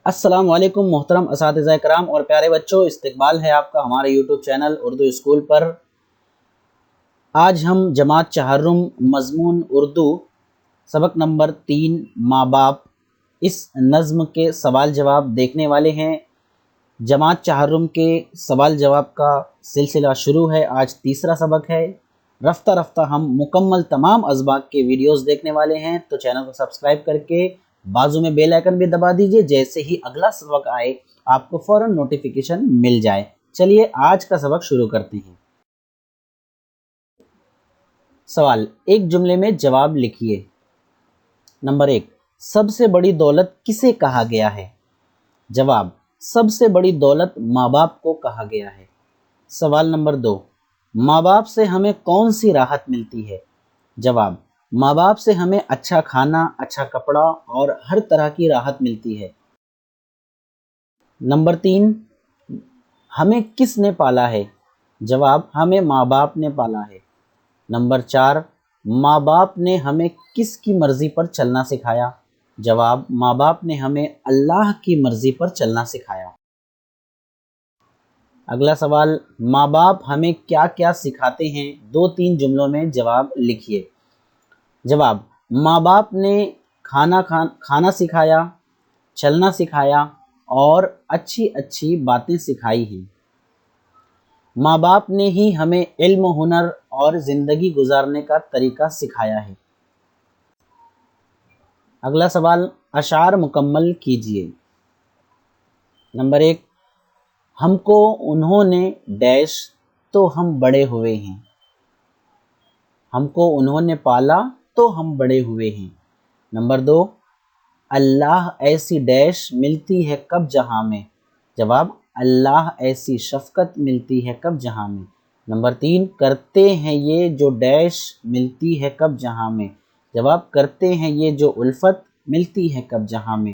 السلام علیکم محترم اساتذہ کرام اور پیارے بچوں، استقبال ہے آپ کا ہمارے یوٹیوب چینل اردو اسکول پر۔ آج ہم جماعت چہارم مضمون اردو سبق نمبر 3 ماں باپ اس نظم کے سوال جواب دیکھنے والے ہیں۔ جماعت چہارم کے سوال جواب کا سلسلہ شروع ہے، آج تیسرا سبق ہے۔ رفتہ رفتہ ہم مکمل تمام اسباق کے ویڈیوز دیکھنے والے ہیں، تو چینل کو سبسکرائب کر کے بازو میں بیل آئیکن بھی دبا دیجئے، جیسے ہی اگلا سبق آئے آپ کو فوراً نوٹیفیکیشن مل جائے۔ چلیے آج کا سبق شروع کرتے ہیں۔ سوال، ایک جملے میں جواب لکھیے۔ نمبر 1، سب سے بڑی دولت کسے کہا گیا ہے؟ جواب، سب سے بڑی دولت ماں باپ کو کہا گیا ہے۔ سوال نمبر 2، ماں باپ سے ہمیں کون سی راحت ملتی ہے؟ جواب، ماں باپ سے ہمیں اچھا کھانا، اچھا کپڑا اور ہر طرح کی راحت ملتی ہے۔ نمبر 3، ہمیں کس نے پالا ہے؟ جواب، ہمیں ماں باپ نے پالا ہے۔ نمبر 4، ماں باپ نے ہمیں کس کی مرضی پر چلنا سکھایا؟ جواب، ماں باپ نے ہمیں اللہ کی مرضی پر چلنا سکھایا۔ اگلا سوال، ماں باپ ہمیں کیا کیا سکھاتے ہیں؟ 2-3 جملوں میں جواب لکھیے۔ جواب، ماں باپ نے کھانا سکھایا، چلنا سکھایا اور اچھی اچھی باتیں سکھائی ہیں۔ ماں باپ نے ہی ہمیں علم و ہنر اور زندگی گزارنے کا طریقہ سکھایا ہے۔ اگلا سوال، اشعار مکمل کیجیے۔ نمبر 1، ہم کو انہوں نے ڈیش تو ہم بڑے ہوئے ہیں۔ ہم کو انہوں نے پالا تو ہم بڑے ہوئے ہیں۔ نمبر 2، اللہ ایسی ڈیش ملتی ہے کب جہاں میں؟ جواب، اللہ ایسی شفقت ملتی ہے کب جہاں میں۔ نمبر 3، کرتے ہیں یہ جو ڈیش ملتی ہے کب جہاں میں؟ جواب، کرتے ہیں یہ جو الفت ملتی ہے کب جہاں میں۔